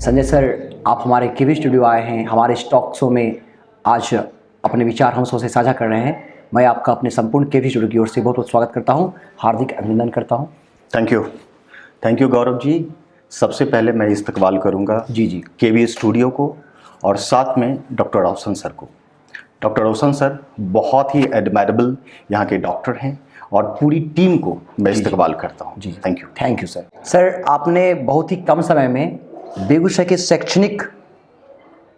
Sanjay sir, आप हमारे केवी studio आए हैं, हमारे स्टॉक शो में आज अपने विचार हम सबसे साझा कर रहे हैं। मैं आपका अपने संपूर्ण केवी स्टूडियो की ओर से बहुत बहुत स्वागत करता हूं, हार्दिक अभिनंदन करता हूं। Thank you Gaurav ji. सबसे पहले मैं इस्तकबाल करूंगा जी केवी स्टूडियो को और साथ में डॉक्टर रोशन सर को। डॉक्टर रोशन सर बहुत ही एडमायरेबल यहाँ के डॉक्टर हैं और पूरी टीम को मैं इस्तकबाल करता हूँ। जी, थैंक यू सर। सर, आपने बहुत ही कम समय में बेगूसराय के शैक्षणिक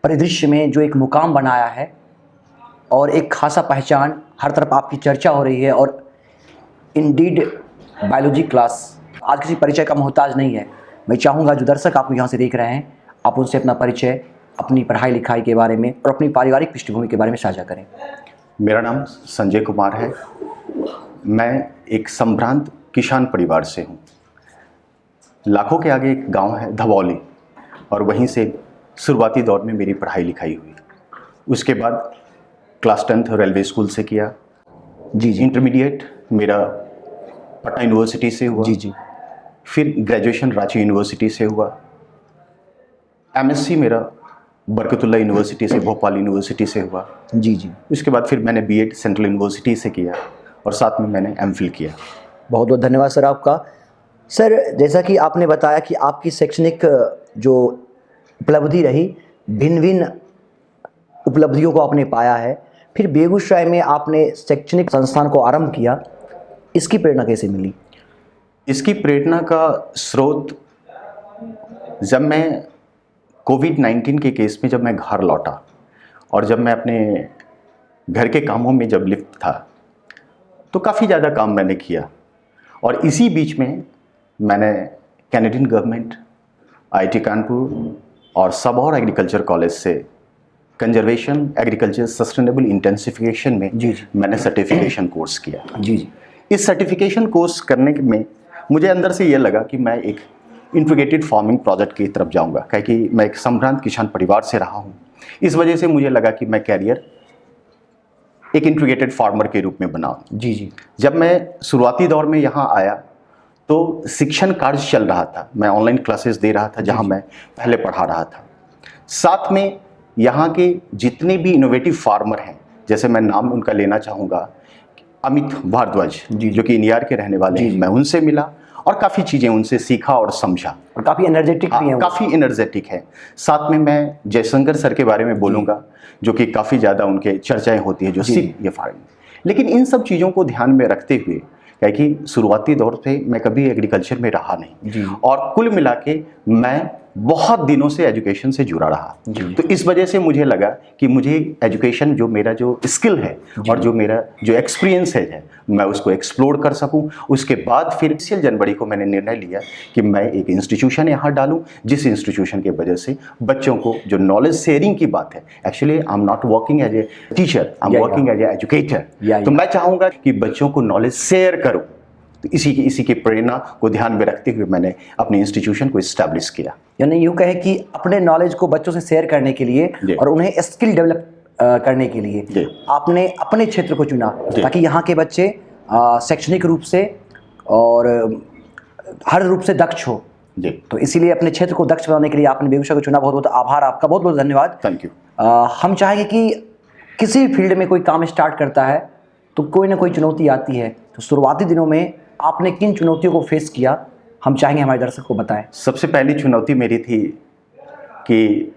परिदृश्य में जो एक मुकाम बनाया है और एक खासा पहचान, हर तरफ आपकी चर्चा हो रही है। और इंडीड बायोलॉजी क्लास आज किसी परिचय का मोहताज नहीं है। मैं चाहूँगा जो दर्शक आपको यहाँ से देख रहे हैं, आप उनसे अपना परिचय, अपनी पढ़ाई लिखाई के बारे में और अपनी पारिवारिक पृष्ठभूमि के बारे में साझा करें। मेरा नाम संजय कुमार है। मैं एक संभ्रांत किसान परिवार से हूँ। लाखों के आगे एक गांव है धवौली, और वहीं से शुरुआती दौर में मेरी पढ़ाई लिखाई हुई। उसके बाद क्लास 10th रेलवे स्कूल से किया। जी। इंटरमीडिएट मेरा पटना यूनिवर्सिटी से हुआ। जी। फिर ग्रेजुएशन रांची यूनिवर्सिटी से हुआ। एमएससी मेरा बरकतुल्लाह यूनिवर्सिटी से, भोपाल यूनिवर्सिटी से हुआ। जी। उसके बाद फिर मैंने बीएड सेंट्रल यूनिवर्सिटी से किया और साथ में मैंने एमफिल किया। बहुत बहुत धन्यवाद सर आपका। सर, जैसा कि आपने बताया कि आपकी शैक्षणिक जो उपलब्धि रही, भिन्न भिन्न उपलब्धियों को आपने पाया है, फिर बेगूसराय में आपने शैक्षणिक संस्थान को आरंभ किया, इसकी प्रेरणा कैसे मिली? इसकी प्रेरणा का स्रोत, जब मैं कोविड-19 के केस में जब मैं घर लौटा और जब मैं अपने घर के कामों में जब लिप्त था, तो काफ़ी ज़्यादा काम मैंने किया। और इसी बीच में मैंने कैनेडियन गवर्नमेंट, आईआईटी कानपुर और सबौर एग्रीकल्चर कॉलेज से कंजर्वेशन एग्रीकल्चर सस्टेनेबल इंटेंसिफिकेशन में मैंने सर्टिफिकेशन कोर्स किया। जी। इस सर्टिफिकेशन कोर्स करने में मुझे अंदर से ये लगा कि मैं एक इंटीग्रेटेड फार्मिंग प्रोजेक्ट की तरफ जाऊंगा, क्योंकि मैं एक संभ्रांत किसान परिवार से रहा हूँ। इस वजह से मुझे लगा कि मैं कैरियर एक इंटीग्रेटेड फार्मर के रूप में बनाऊं। जी। जब मैं शुरुआती दौर में यहाँ आया तो शिक्षण कार्य चल रहा था। मैं ऑनलाइन क्लासेस दे रहा था, जहाँ मैं पहले पढ़ा रहा था। साथ में यहाँ के जितने भी इनोवेटिव फार्मर हैं, जैसे मैं नाम उनका लेना चाहूँगा, अमित भारद्वाज जो कि नियार के रहने वाले हैं, मैं उनसे मिला और काफ़ी चीज़ें उनसे सीखा और समझा। और काफ़ी एनर्जेटिक भी हैं। काफ़ी एनर्जेटिक है। साथ में मैं जयशंकर सर के बारे में बोलूँगा, जो कि काफ़ी ज़्यादा उनके चर्चाएँ होती है, जो सिर्फ ये फार्मिंग। लेकिन इन सब चीज़ों को ध्यान में रखते हुए, क्योंकि शुरुआती दौर से मैं कभी एग्रीकल्चर में रहा नहीं, और कुल मिला के मैं बहुत दिनों से एजुकेशन से जुड़ा रहा। तो इस वजह से मुझे लगा कि मुझे एजुकेशन, जो मेरा जो स्किल है और जो मेरा जो एक्सपीरियंस है, मैं उसको एक्सप्लोर कर सकूं। उसके बाद फिर 6 जनवरी को मैंने निर्णय लिया कि मैं एक इंस्टीट्यूशन यहाँ डालूं, जिस इंस्टीट्यूशन की वजह से बच्चों को जो नॉलेज शेयरिंग की बात है, actually I am not working as a teacher, I am working as an educator. तो मैं चाहूँगा कि बच्चों को नॉलेज शेयर करूँ। तो इसी की प्रेरणा को ध्यान में रखते हुए मैंने अपने इंस्टीट्यूशन को इस्टेब्लिश किया। यानी यूँ कहें कि अपने नॉलेज को बच्चों से शेयर करने के लिए और उन्हें स्किल डेवलप करने के लिए आपने अपने क्षेत्र को चुना, ताकि यहाँ के बच्चे शैक्षणिक रूप से और हर रूप से दक्ष हो। तो इसीलिए अपने क्षेत्र को दक्ष बनाने के लिए आपने बेगूसराय को चुना। बहुत बहुत आभार आपका, बहुत बहुत धन्यवाद। Thank you. हम चाहेंगे कि किसी भी फील्ड में कोई काम स्टार्ट करता है तो कोई ना कोई चुनौती आती है। तो शुरुआती दिनों में आपने किन चुनौतियों को फेस किया, हम चाहेंगे हमारे दर्शक को बताएं। सबसे पहली चुनौती मेरी थी कि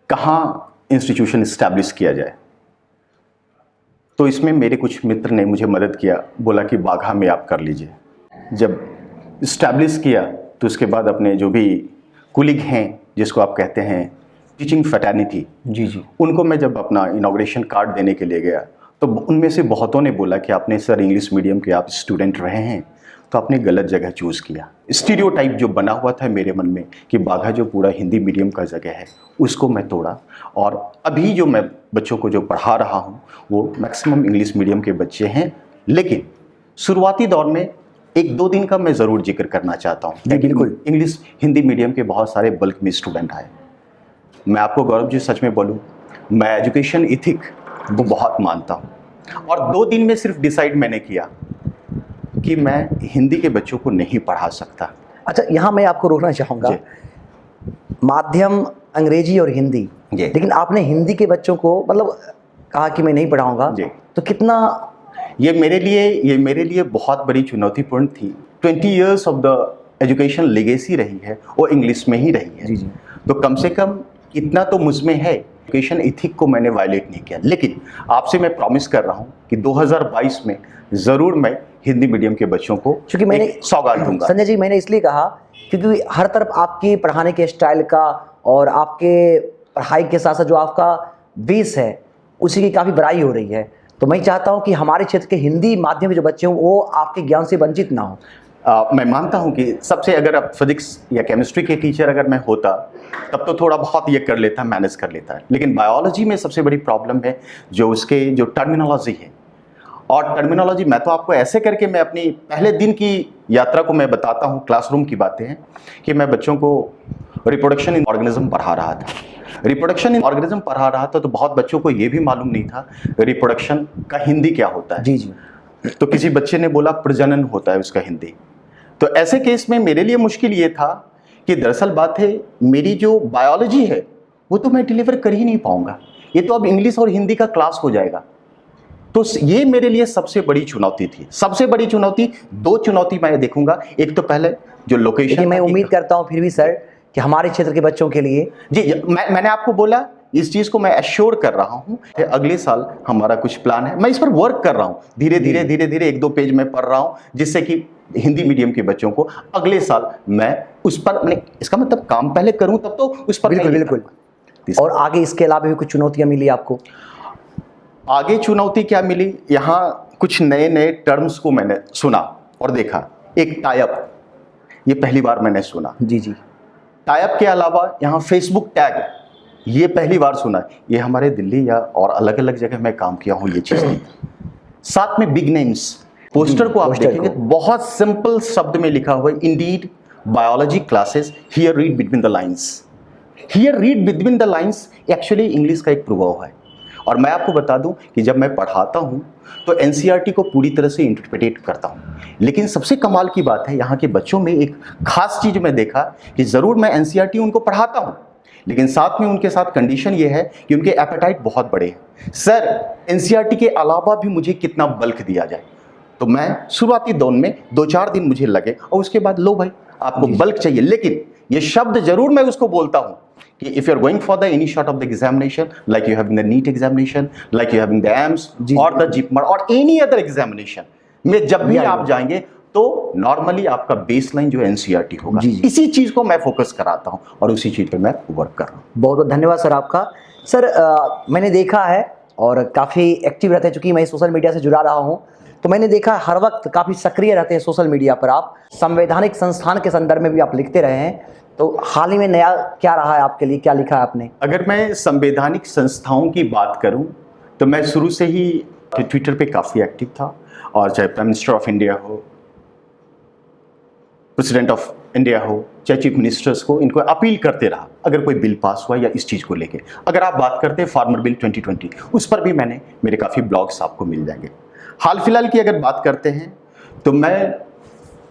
कहाँ इंस्टीट्यूशन इस्टेब्लिश किया जाए। तो इसमें मेरे कुछ मित्र ने मुझे मदद किया, बोला कि बाघा में आप कर लीजिए। जब इस्टेब्लिश किया तो उसके बाद अपने जो भी कुलीग हैं, जिसको आप कहते हैं टीचिंग फ्रेटर्निटी, उनको मैं जब अपना इनॉग्रेशन कार्ड देने के लिए गया, तो उनमें से बहुतों ने बोला कि आपने सर इंग्लिश मीडियम के आप स्टूडेंट रहे हैं, तो आपने गलत जगह चूज़ किया। स्टीरियोटाइप जो बना हुआ था मेरे मन में कि बाघा जो पूरा हिंदी मीडियम का जगह है, उसको मैं तोड़ा। और अभी जो मैं बच्चों को जो पढ़ा रहा हूँ वो मैक्सिमम इंग्लिश मीडियम के बच्चे हैं। लेकिन शुरुआती दौर में 1-2 दिन का मैं ज़रूर जिक्र करना चाहता हूँ। बिल्कुल, इंग्लिश हिंदी मीडियम के बहुत सारे बल्क में स्टूडेंट आए। मैं आपको गौरव जी सच में बोलूँ, मैं एजुकेशन इथिक वो बहुत मानता हूँ। और 2 दिन में सिर्फ डिसाइड मैंने किया कि मैं हिंदी के बच्चों को नहीं पढ़ा सकता। अच्छा, यहाँ मैं आपको रोकना चाहूँगा। माध्यम अंग्रेजी और हिंदी, जी। लेकिन आपने हिंदी के बच्चों को मतलब कहा कि मैं नहीं पढ़ाऊंगा, जी। तो कितना ये मेरे लिए बहुत बड़ी चुनौतीपूर्ण थी। 20 years of the education legacy रही है, वो इंग्लिश में ही रही है। जी जी। तो कम से कम इतना तो मुझ में है, एजुकेशन इथिक को मैंने वायलेट नहीं किया। लेकिन आपसे मैं प्रॉमिस कर रहा हूँ कि 2022 में ज़रूर मैं हिंदी मीडियम के बच्चों को क्योंकि मैंने एक सौगात दूंगा। संजय जी, मैंने इसलिए कहा क्योंकि हर तरफ आपकी पढ़ाने के स्टाइल का और आपके पढ़ाई के साथ साथ जो आपका बेस है उसी की काफ़ी बड़ाई हो रही है। तो मैं चाहता हूं कि हमारे क्षेत्र के हिंदी माध्यम के जो बच्चे हों वो आपके ज्ञान से वंचित ना हो। मैं मानता हूं कि सबसे, अगर अब फिजिक्स या केमिस्ट्री के टीचर अगर मैं होता तब तो थोड़ा बहुत ये कर लेता, मैनेज कर लेता। लेकिन बायोलॉजी में सबसे बड़ी प्रॉब्लम है जो उसके जो टर्मिनोलॉजी है। और टर्मिनोलॉजी मैं तो आपको ऐसे करके मैं अपनी पहले दिन की यात्रा को मैं बताता हूँ, क्लासरूम की बातें हैं कि मैं बच्चों को रिप्रोडक्शन इन ऑर्गेनिज्म पढ़ा रहा था। रिप्रोडक्शन इन ऑर्गेनिज्म पढ़ा रहा था तो बहुत बच्चों को ये भी मालूम नहीं था रिप्रोडक्शन का हिंदी क्या होता है। जी जी। तो किसी बच्चे ने बोला प्रजनन होता है उसका हिंदी। तो ऐसे केस में मेरे लिए मुश्किल ये था कि दरअसल बात है मेरी जो बायोलॉजी है वो तो मैं डिलीवर कर ही नहीं पाऊंगा, ये तो अब इंग्लिश और हिंदी का क्लास हो जाएगा। तो ये मेरे लिए सबसे बड़ी चुनौती थी। सबसे बड़ी चुनौती, दो चुनौती मैं देखूंगा। एक तो पहले जो लोकेशन, लेकिन मैं उम्मीद करता हूं फिर भी सर कि हमारे क्षेत्र के बच्चों के लिए जी मैंने आपको बोला इस चीज़ को मैं एश्योर कर रहा हूँ। अगले साल हमारा कुछ प्लान है, मैं इस पर वर्क कर रहा हूँ। धीरे धीरे 1-2 पेज में पढ़ रहा हूँ जिससे कि हिंदी मीडियम के बच्चों को अगले साल मैं उस पर, मैंने इसका मतलब काम पहले करूँ तब तो उस पर। बिल्कुल बिल्कुल। और आगे इसके अलावा भी कुछ चुनौतियां मिली आपको? आगे चुनौती क्या मिली, यहाँ कुछ नए नए टर्म्स को मैंने सुना और देखा। एक टाइप, ये पहली बार मैंने सुना। जी जी। टाइप के अलावा यहाँ फेसबुक टैग, ये पहली बार सुना। ये हमारे दिल्ली या और अलग अलग जगह मैं काम किया हूँ, ये चीज़ नहीं। साथ में बिग नेम्स, पोस्टर को आप देखेंगे बहुत सिंपल शब्द में लिखा हुआ है, Indeed biology classes, here read between the lines. Here read between the lines actually English का एक प्रभाव है। और मैं आपको बता दूं कि जब मैं पढ़ाता हूं तो एनसीईआरटी को पूरी तरह से इंटरप्रेट करता हूं। लेकिन सबसे कमाल की बात है, यहाँ के बच्चों में एक खास चीज़ मैं देखा कि ज़रूर मैं एनसीईआरटी उनको पढ़ाता हूं, लेकिन साथ में उनके साथ कंडीशन ये है कि उनके एपेटाइट बहुत बड़े हैं। सर एनसीईआरटी के अलावा भी मुझे कितना बल्क दिया जाए। तो मैं शुरुआती दौर में 2-4 दिन मुझे लगे और उसके बाद लो भाई आपको बल्क चाहिए। लेकिन ये शब्द जरूर मैं उसको बोलता हूँ कि if you are going for the any short of the examination, like you having the NEET examination, like you having the AIIMS और द जिपमर और एनी अदर एग्जामिनेशन में जब भी आप जाएंगे तो नॉर्मली आपका बेसलाइन जो एनसीईआरटी होगा, इसी चीज को मैं फोकस कराता हूं और उसी चीज पे मैं वर्क कर रहा हूं। बहुत बहुत धन्यवाद सर आपका। सर मैंने देखा है और काफ़ी एक्टिव रहते हैं, चूंकि मैं सोशल मीडिया से जुड़ा रहा हूँ तो मैंने देखा हर वक्त काफ़ी सक्रिय रहते हैं सोशल मीडिया पर। आप संवैधानिक संस्थान के संदर्भ में भी आप लिखते रहे हैं, तो हाल ही में नया क्या रहा है आपके लिए, क्या लिखा है आपने? अगर मैं संवैधानिक संस्थाओं की बात करूं तो मैं शुरू से ही ट्विटर पे काफ़ी एक्टिव था, और चाहे प्राइम मिनिस्टर ऑफ इंडिया हो, प्रेसिडेंट ऑफ इंडिया हो, चाहे चीफ मिनिस्टर्स को, इनको अपील करते रहा अगर कोई बिल पास हुआ या इस चीज़ को लेके। अगर आप बात करते हैं फार्मर बिल 2020, उस पर भी मेरे काफ़ी ब्लॉग्स आपको मिल जाएंगे। हाल फिलहाल की अगर बात करते हैं तो मैं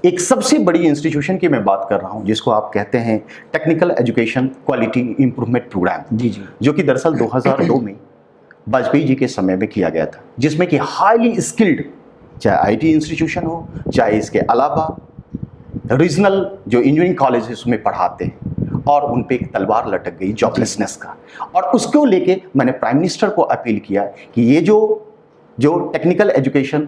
एक सबसे बड़ी इंस्टीट्यूशन की मैं बात कर रहा हूं जिसको आप कहते हैं technical education quality improvement program, जी जी, जो कि दरअसल 2002 में वाजपेयी जी के समय में किया गया था, जिसमें कि हाईली स्किल्ड, चाहे आईटी इंस्टीट्यूशन हो, चाहे इसके अलावा रीजनल जो इंजीनियरिंग कॉलेज उसमें पढ़ाते हैं, और उन पे एक तलवार लटक गई जॉबलेसनेस का। और उसको लेके मैंने प्राइम मिनिस्टर को अपील किया कि ये जो technical education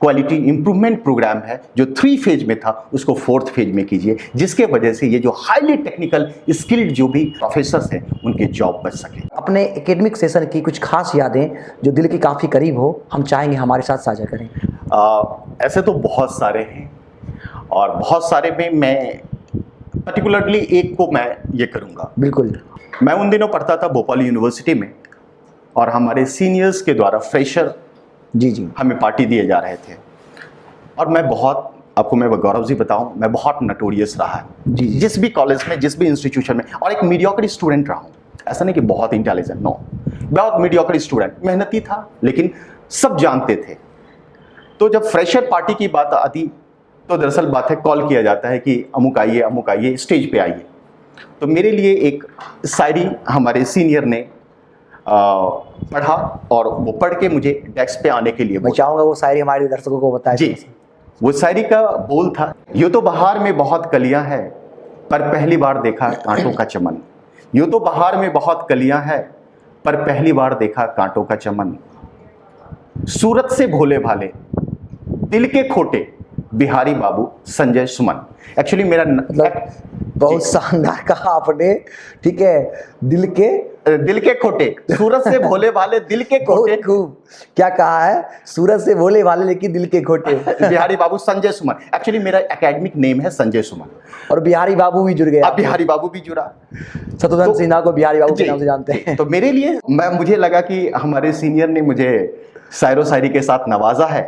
quality improvement programme है जो 3 फेज में था उसको 4th फेज में कीजिए, जिसके वजह से ये जो हाईली टेक्निकल स्किल्ड जो भी प्रोफेसर्स हैं उनके जॉब बच सके। अपने एकेडमिक सेशन की कुछ खास यादें जो दिल के काफ़ी करीब हो, हम चाहेंगे हमारे साथ साझा करें। ऐसे तो बहुत सारे हैं, और बहुत सारे में मैं पर्टिकुलरली एक को मैं ये करूँगा। बिल्कुल। मैं उन दिनों पढ़ता था भोपाल यूनिवर्सिटी में, और हमारे सीनियर्स के द्वारा फ्रेशर जी जी, हमें पार्टी दिए जा रहे थे, और मैं बहुत, आपको मैं गौरव जी बताऊं, मैं बहुत नटोरियस रहा है जी जी, जिस भी कॉलेज में, जिस भी इंस्टीट्यूशन में, और एक मीडियोकर स्टूडेंट रहा हूं। ऐसा नहीं कि बहुत इंटेलिजेंट, नो, बहुत मीडियोकर स्टूडेंट, मेहनती था लेकिन सब जानते थे। तो जब फ्रेशर पार्टी की बात आती तो दरअसल बात है, कॉल किया जाता है कि अमुक आइए स्टेज पे आइए। तो मेरे लिए एक शायरी हमारे सीनियर ने पढ़ा और वो पढ़ के मुझे डेस्क पे आने के लिए मैं चाहूँगा वो शायरी हमारे दर्शकों को बताएं। जी, वो शायरी का बोल था, यूँ तो बहार में बहुत कलियां हैं पर पहली बार देखा कांटों का चमन। यूँ तो बहार में बहुत कलियां हैं पर पहली बार देखा कांटों का चमन। सूरत से भोले भाले दिल के खोटे बिहारी बाबू संजय सुमन। एक्चुअली मेरा मतलब बहुत शानदार कहा आपने, ठीक है। दिल के खोटे, सूरत से भोले भाले दिल के खोटे। बहुत खूब, क्या कहा है? सूरत से भोले भाले लेकिन दिल के खोटे। बिहारी बाबू संजय सुमन। एक्चुअली मेरा एकेडमिक नेम है संजय सुमन। और बिहारी बाबू भी जुड़ गए। अब बिहारी बाबू भी जुड़ा। शत्रुघ्न सिन्हा को बिहारी बाबू के नाम से जानते हैं। तो मेरे लिए मुझे लगा कि हमारे सीनियर ने मुझे शायरो शायरी के साथ नवाजा है,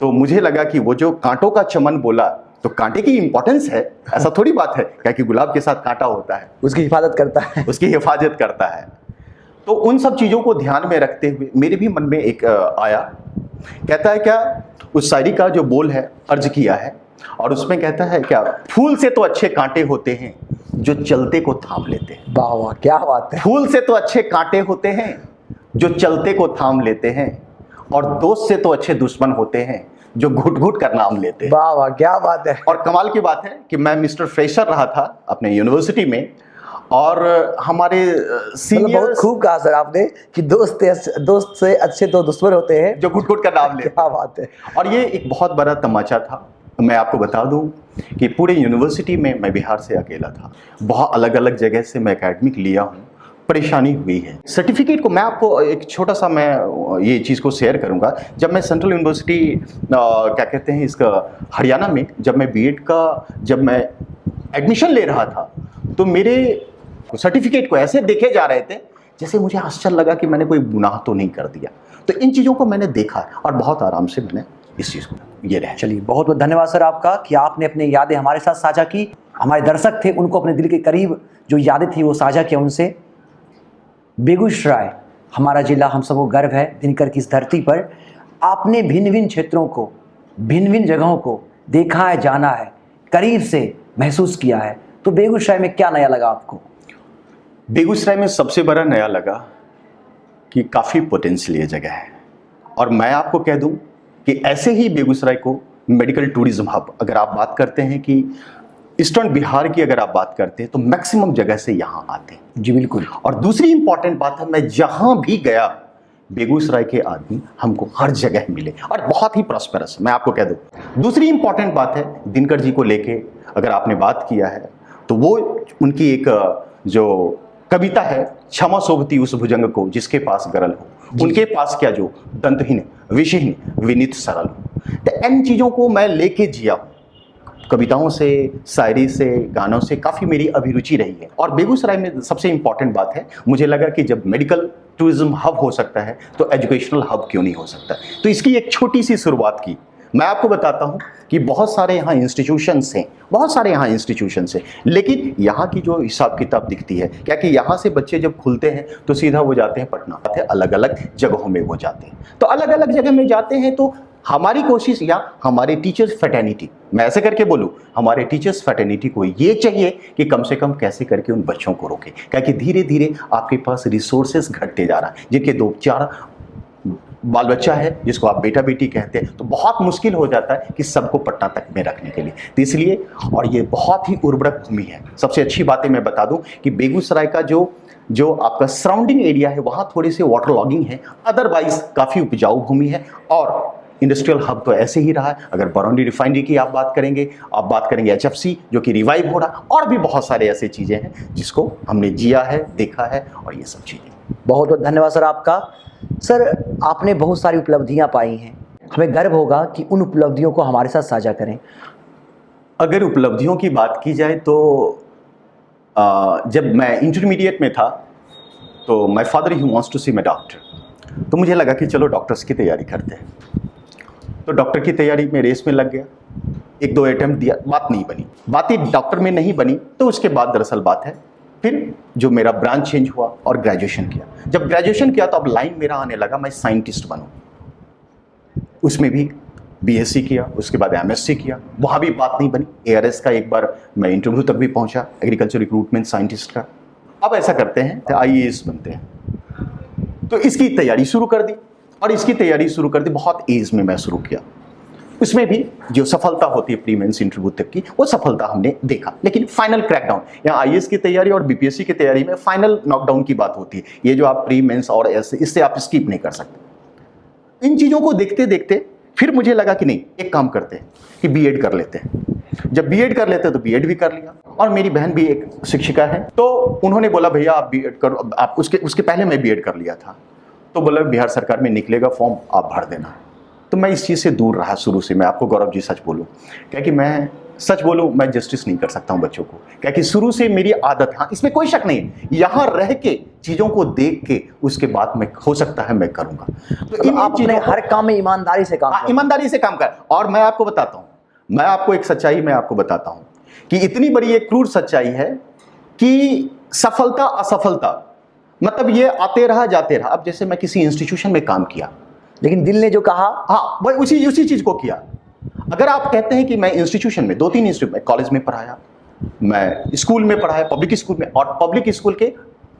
तो मुझे लगा कि वो जो कांटों का चमन बोला तो कांटे की इंपॉर्टेंस है, ऐसा थोड़ी बात है क्या कि गुलाब के साथ कांटा होता है, उसकी हिफाजत करता है। उसकी हिफाजत करता है। तो उन सब चीज़ों को ध्यान में रखते हुए मेरे भी मन में एक आया, कहता है क्या, उस शायरी का जो बोल है अर्ज किया है और उसमें कहता है क्या, फूल से तो अच्छे कांटे होते हैं जो चलते को थाम लेते हैं। वाह वाह, क्या बात है। फूल से तो अच्छे कांटे होते हैं जो चलते को थाम लेते हैं और दोस्त से तो अच्छे दुश्मन होते हैं जो घुट घुट कर नाम लेते हैं। वाह वाह, क्या बात है। और कमाल की बात है कि मैं मिस्टर फ्रेशर रहा था अपने यूनिवर्सिटी में और हमारे सीनियर। बहुत खूब कहा सर आपने कि दोस्त से अच्छे तो दुश्मन होते हैं जो घुट घुट कर नाम लेते हैं। क्या बात है। और ये एक बहुत बड़ा तमाचा था। मैं आपको बता दूं कि पूरे यूनिवर्सिटी में मैं बिहार से अकेला था। बहुत अलग अलग जगह से मैं एकेडमिक लिया हूँ, परेशानी हुई है। सर्टिफिकेट को मैं आपको एक छोटा सा मैं ये चीज़ को शेयर करूंगा। जब मैं सेंट्रल यूनिवर्सिटी क्या कहते हैं इसका हरियाणा में जब मैं बीएड का जब मैं एडमिशन ले रहा था तो मेरे सर्टिफिकेट को ऐसे देखे जा रहे थे जैसे मुझे आश्चर्य लगा कि मैंने कोई गुनाह तो नहीं कर दिया। तो इन चीज़ों को मैंने देखा और बहुत आराम से मैंने इस चीज़ को ये रहा। चलिए, बहुत बहुत धन्यवाद सर आपका कि आपने अपनी यादें हमारे साथ साझा की। हमारे दर्शक थे, उनको अपने दिल के करीब जो यादें थी वो साझा किया उनसे। बेगूसराय हमारा जिला, हम सबको गर्व है दिनकर की इस धरती पर। आपने भिन्न भिन्न क्षेत्रों को, भिन्न भिन्न जगहों को देखा है, जाना है, करीब से महसूस किया है। तो बेगूसराय में क्या नया लगा आपको? बेगूसराय में सबसे बड़ा नया लगा कि काफ़ी पोटेंशियल ये जगह है। और मैं आपको कह दूं कि ऐसे ही बेगूसराय को मेडिकल टूरिज्म हब, अगर आप बात करते हैं कि ईस्टर्न बिहार की अगर आप बात करते हैं तो मैक्सिमम जगह से यहाँ आते हैं। जी बिल्कुल। और दूसरी इंपॉर्टेंट बात है, मैं जहाँ भी गया बेगूसराय के आदमी हमको हर जगह मिले और बहुत ही प्रॉस्पेरस, मैं आपको कह दूं। दूसरी इंपॉर्टेंट बात है, दिनकर जी को लेके अगर आपने बात किया है तो वो उनकी एक जो कविता है, क्षमा सोभती उस भुजंग को जिसके पास गरल हो, उनके पास क्या जो दंतहीन विषहीन विनीत सरल हो। तो इन चीज़ों को मैं लेके जिया हूँ, कविताओं से, शायरी से, गानों से काफ़ी मेरी अभिरुचि रही है। और बेगूसराय में सबसे इम्पॉर्टेंट बात है, मुझे लगा कि जब मेडिकल टूरिज्म हब हो सकता है तो एजुकेशनल हब क्यों नहीं हो सकता। तो इसकी एक छोटी सी शुरुआत की। मैं आपको बताता हूँ कि बहुत सारे यहाँ इंस्टीट्यूशंस हैं, बहुत सारे यहाँ इंस्टीट्यूशंस हैं, लेकिन यहाँ की जो हिसाब किताब दिखती है क्या कि यहाँ से बच्चे जब खुलते हैं तो सीधा वो जाते हैं पटना, अलग अलग जगहों में वो जाते हैं। तो अलग अलग जगह में जाते हैं तो हमारी कोशिश या हमारे टीचर्स फ्रेटर्निटी, मैं ऐसे करके बोलूं, हमारे टीचर्स फ्रेटर्निटी को ये चाहिए कि कम से कम कैसे करके उन बच्चों को रोके, क्योंकि धीरे धीरे आपके पास रिसोर्सेज घटते जा रहा है। जिनके 2-4 बाल बच्चा है, जिसको आप बेटा बेटी कहते हैं, तो बहुत मुश्किल हो जाता है कि सबको पटना तक में रखने के लिए। तो इसलिए, और ये बहुत ही उर्वरक भूमि है। सबसे अच्छी बातें मैं बता दूं कि बेगूसराय का जो आपका सराउंडिंग एरिया है वहाँ थोड़ी सी वाटर लॉगिंग है, अदरवाइज काफ़ी उपजाऊ भूमि है। और इंडस्ट्रियल हब तो ऐसे ही रहा है। अगर बरौनी रिफाइनरी की आप बात करेंगे HFC जो कि रिवाइव हो रहा, और भी बहुत सारे ऐसे चीज़ें हैं जिसको हमने जिया है, देखा है, और ये सब चीज़ें। बहुत बहुत धन्यवाद सर आपका। सर, आपने बहुत सारी उपलब्धियां पाई हैं, हमें गर्व होगा कि उन उपलब्धियों को हमारे साथ साझा करें। अगर उपलब्धियों की बात की जाए तो जब मैं इंटरमीडिएट में था तो my father he wants to see my doctor, तो मुझे लगा कि चलो डॉक्टर्स की तैयारी करते हैं। तो डॉक्टर की तैयारी में रेस में लग गया, 1-2 अटेम्प्ट दिया, बात नहीं बनी। बात ही डॉक्टर में नहीं बनी तो उसके बाद दरअसल बात है फिर जो मेरा ब्रांच चेंज हुआ और ग्रेजुएशन किया। जब ग्रेजुएशन किया तो अब लाइन मेरा आने लगा मैं साइंटिस्ट बनूं। उसमें भी बीएससी किया, उसके बाद एमएससी किया, वहाँ भी बात नहीं बनी। एआरएस का एक बार मैं इंटरव्यू तक भी पहुँचा, एग्रीकल्चर रिक्रूटमेंट साइंटिस्ट का। अब ऐसा करते हैं तो आईएएस बनते हैं। तो इसकी तैयारी शुरू कर दी, और इसकी तैयारी शुरू कर दी बहुत एज में मैं शुरू किया। उसमें भी जो सफलता होती है प्री मेंस इंटरव्यू तक की, वो सफलता हमने देखा, लेकिन फाइनल क्रैकडाउन, यहाँ आईएएस की तैयारी और बीपीएससी की तैयारी में फाइनल नॉकडाउन की बात होती है। ये जो आप प्री मेंस और ऐसे, इससे आप स्किप नहीं कर सकते। इन चीज़ों को देखते देखते फिर मुझे लगा कि नहीं, एक काम करते हैं कि बीएड कर लेते हैं। जब बीएड कर लेते हैं तो बीएड भी कर लिया, और मेरी बहन भी एक शिक्षिका है, तो उन्होंने बोला भैया आप बीएड करो। आप उसके पहले मैं बीएड कर लिया था, तो बोला बिहार सरकार में निकलेगा फॉर्म, आप भर देना। तो मैं इस चीज़ से दूर रहा शुरू से। मैं आपको गौरव जी सच बोलूँ, क्या कि मैं सच बोलूँ, मैं जस्टिस नहीं कर सकता हूँ बच्चों को, क्या कि शुरू से मेरी आदत, हाँ इसमें कोई शक नहीं, यहाँ रह के चीज़ों को देख के उसके बाद में हो सकता है मैं करूँगा। तो आपने हर काम में ईमानदारी से काम किया। ईमानदारी से काम कर। और मैं आपको बताता हूँ, मैं आपको एक सच्चाई मैं आपको बताता हूँ कि इतनी बड़ी एक क्रूर सच्चाई है कि सफलता असफलता, मतलब ये आते रहा जाते रहा। अब जैसे मैं किसी इंस्टीट्यूशन में काम किया, लेकिन दिल ने जो कहा, हाँ वही उसी चीज को किया। अगर आप कहते हैं कि मैं इंस्टीट्यूशन में 2-3 इंस्टीट्यूट, कॉलेज में पढ़ाया, मैं स्कूल में पढ़ाया, पब्लिक स्कूल में, और पब्लिक स्कूल के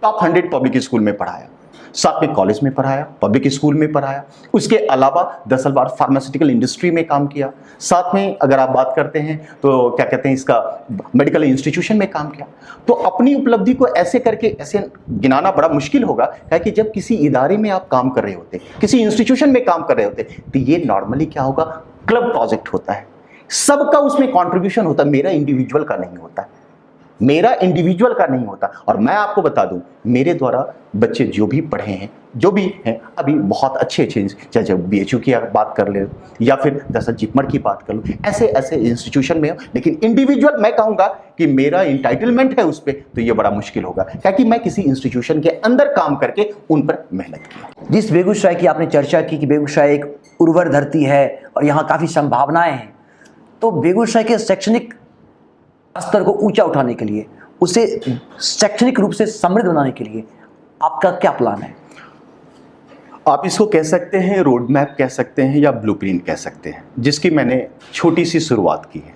टॉप 100 पब्लिक स्कूल में पढ़ाया, साथ में कॉलेज में पढ़ाया, पब्लिक स्कूल में पढ़ाया, उसके अलावा 10 बार फार्मास्यूटिकल इंडस्ट्री में काम किया, साथ में अगर आप बात करते हैं तो क्या कहते हैं इसका, मेडिकल इंस्टीट्यूशन में काम किया। तो अपनी उपलब्धि को ऐसे करके ऐसे गिनाना बड़ा मुश्किल होगा, कि जब किसी इदारे में आप काम कर रहे होते, किसी इंस्टीट्यूशन में काम कर रहे होते, तो ये नॉर्मली क्या होगा, क्लब प्रोजेक्ट होता है, सबका उसमें कॉन्ट्रीब्यूशन होता है, मेरा इंडिविजुअल का नहीं होता, मेरा इंडिविजुअल का नहीं होता। और मैं आपको बता दूं, मेरे द्वारा बच्चे जो भी पढ़े हैं, जो भी हैं अभी बहुत अच्छे, चाहे जब बीएचयू की बात कर ले या फिर दरअसल जिपमर की बात कर लो, ऐसे ऐसे इंस्टीट्यूशन में हो, लेकिन इंडिविजुअल मैं कहूँगा कि मेरा इंटाइटलमेंट है उस पर, तो ये बड़ा मुश्किल होगा, क्योंकि मैं किसी इंस्टीट्यूशन के अंदर काम करके उन पर मेहनत की। जिस बेगूसराय की आपने चर्चा की कि बेगूसराय एक उर्वर धरती है और यहाँ काफ़ी संभावनाएं हैं, तो बेगूसराय के शैक्षणिक स्तर को ऊंचा उठाने के लिए, उसे शैक्षणिक रूप से समृद्ध बनाने के लिए आपका क्या प्लान है? आप इसको कह सकते हैं रोड मैप कह सकते हैं या ब्लूप्रिंट कह सकते हैं, जिसकी मैंने छोटी सी शुरुआत की है।